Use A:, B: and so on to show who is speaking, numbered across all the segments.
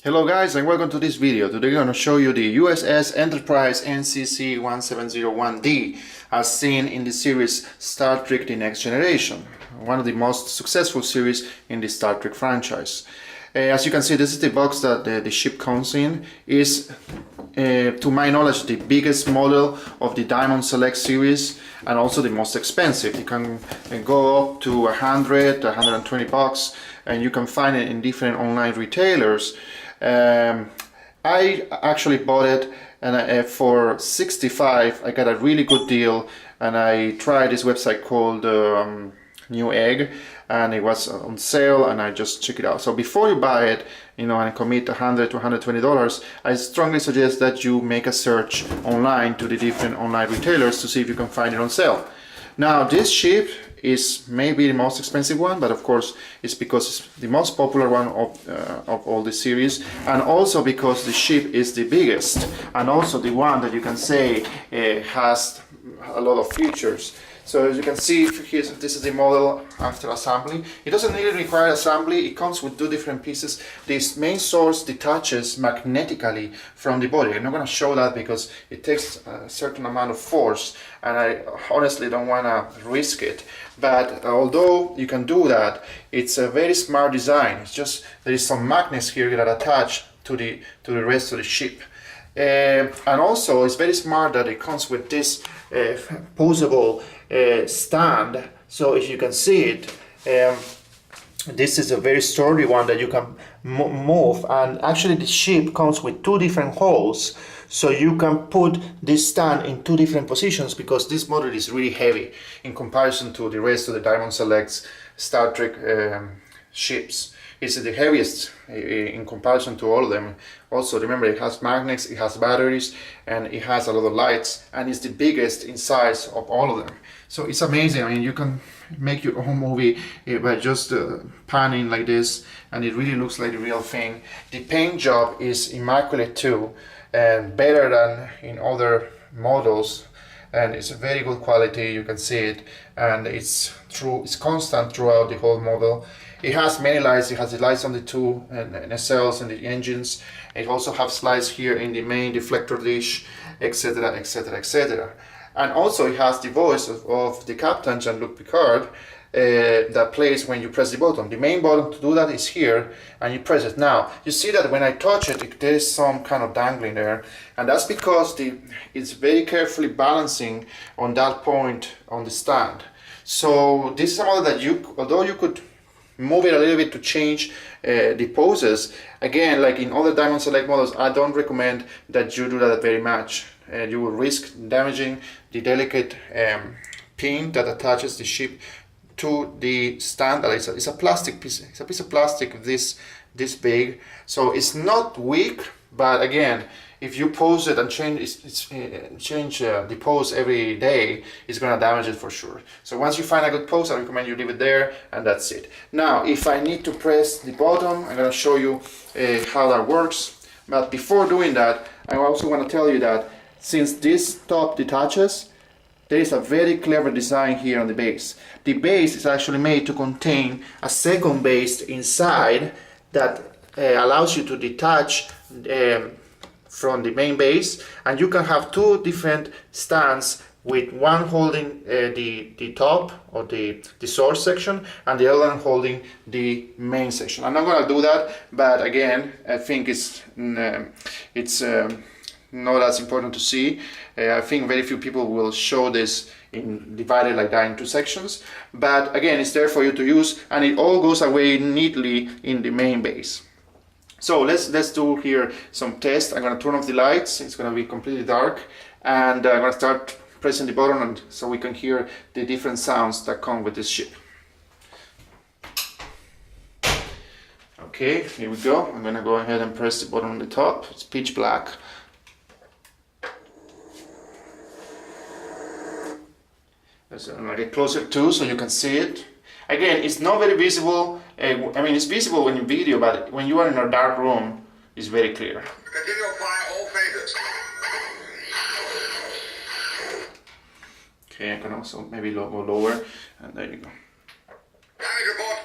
A: Hello guys and welcome to this video. Today I'm going to show you the USS Enterprise NCC 1701D as seen in the series Star Trek The Next Generation, one of the most successful series in the Star Trek franchise. As you can see, this is the box that the ship comes in. Is to my knowledge the biggest model of the Diamond Select series and also the most expensive. It can go up to 100 120 bucks and you can find it in different online retailers. I actually bought it and for 65. I got a really good deal, and I tried this website called Newegg, and it was on sale, and I just check it out. So before you buy it, and commit $100 to $120, I strongly suggest that you make a search online to the different online retailers to see if you can find it on sale. Now this ship is maybe the most expensive one, but of course it's because it's the most popular one of all the series, and also because the ship is the biggest, and also the one that you can say has a lot of features. So as you can see, this is the model after assembly. It doesn't really require assembly. It comes with two different pieces. This main source detaches magnetically from the body. I'm not going to show that because it takes a certain amount of force, and I honestly don't want to risk it. But although you can do that, it's a very smart design. It's just there is some magnets here that attach to the rest of the ship. And also it's very smart that it comes with this posable stand. So if you can see it, this is a very sturdy one that you can move, and actually the ship comes with two different holes, so you can put this stand in two different positions because this model is really heavy in comparison to the rest of the Diamond Select's Star Trek ships. It's the heaviest in comparison to all of them. Also remember, it has magnets, it has batteries, and it has a lot of lights, and it's the biggest in size of all of them. So it's amazing. I mean, you can make your own movie by just panning like this, and it really looks like the real thing. The paint job is immaculate too, and better than in other models, and it's a very good quality. You can see it, and it's constant throughout the whole model. It has many lights. It has the lights on the two nacelles and the engines. It also has lights here in the main deflector dish, etc, etc, etc. And also it has the voice of the captain, Jean-Luc Picard, that plays when you press the button. The main button to do that is here, and you press it. Now you see that when I touch it, there is some kind of dangling there, and that's because it's very carefully balancing on that point on the stand. So this is a model that although you could move it a little bit to change the poses, again, like in other Diamond Select models, I don't recommend that you do that very much. You will risk damaging the delicate pin that attaches the ship to the stand. It's a plastic piece. It's a piece of plastic this big, so it's not weak. But again, if you pose it and change the pose every day, it's gonna damage it for sure. So once you find a good pose, I recommend you leave it there, and that's it. Now, if I need to press the button, I'm gonna show you how that works. But before doing that, I also want to tell you that since this top detaches, there is a very clever design here on the base. The base is actually made to contain a second base inside that allows you to detach from the main base, and you can have two different stands, with one holding the top or the source section, and the other one holding the main section. I'm not going to do that, but again, I think it's not as important to see. I think very few people will show this divided like that in two sections, but again, it's there for you to use, and it all goes away neatly in the main base. So let's do here some tests. I'm going to turn off the lights. It's going to be completely dark, and I'm going to start pressing the button, and so we can hear the different sounds that come with this ship. Okay, here we go. I'm going to go ahead and press the button on the top. It's pitch black. I'm going to get closer too so you can see it. Again, it's not very visible. I mean, it's visible when you video, but when you are in a dark room, it's very clear.
B: Continue to apply all phases.
A: Okay, I can also maybe go lower, and there you go.
B: Damage report.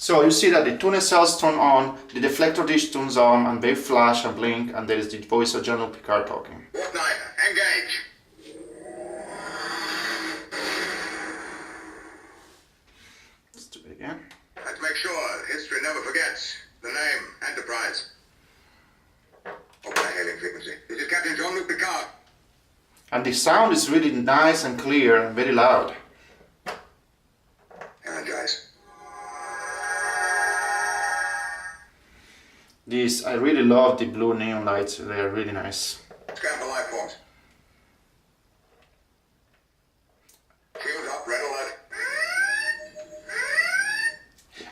A: So you see that the tuner cells turn on, the deflector dish turns on, and they flash and blink, and there is the voice of General Picard talking.
B: Warp 9, engage.
A: Let's do it again.
B: Let's make sure history never forgets the name Enterprise. Open the hailing frequency. This is Captain Jean-Luc Picard.
A: And the sound is really nice and clear and very loud.
B: Energize.
A: These, I really love the blue neon lights, they are really nice.
B: Scan for life forms. Shields up, red alert.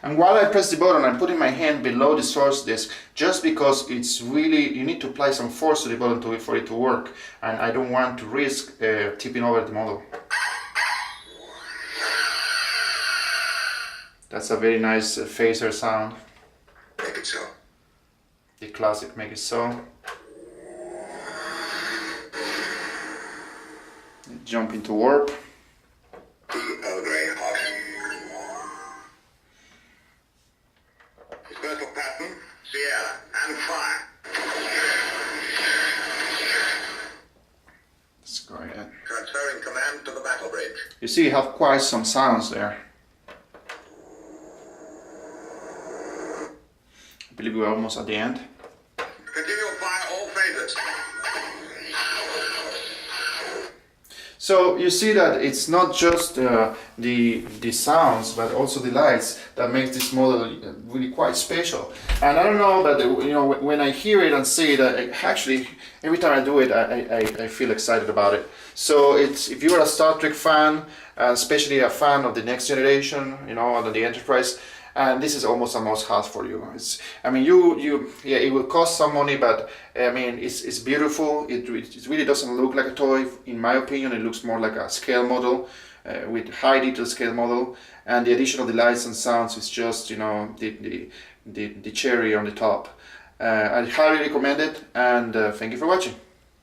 A: And while I press the button, I'm putting my hand below the source disk just because it's really, you need to apply some force to the button for it to work. And I don't want to risk tipping over the model. That's a very nice phaser sound.
B: Make it so.
A: The classic Make It So. Jump into warp.
B: Earl Grey hot. Dispersal pattern, Sierra, and fire.
A: Let's go ahead.
B: Transferring command to the battle bridge.
A: You see, you have quite some sounds there. I believe we're almost at the end.
B: Continue to fire all phases.
A: So you see that it's not just the sounds, but also the lights that makes this model really quite special. And I don't know, but you know, when I hear it and see it, actually every time I do it, I feel excited about it. So it's, if you're a Star Trek fan, especially a fan of the Next Generation, you know, of the Enterprise, and this is almost a must-have for you. It's, I mean, yeah, it will cost some money, but I mean, it's beautiful. It really doesn't look like a toy. In my opinion, it looks more like a scale model with high detail scale model. And the addition of the lights and sounds is just, you know, the cherry on the top. I highly recommend it, and thank you for watching.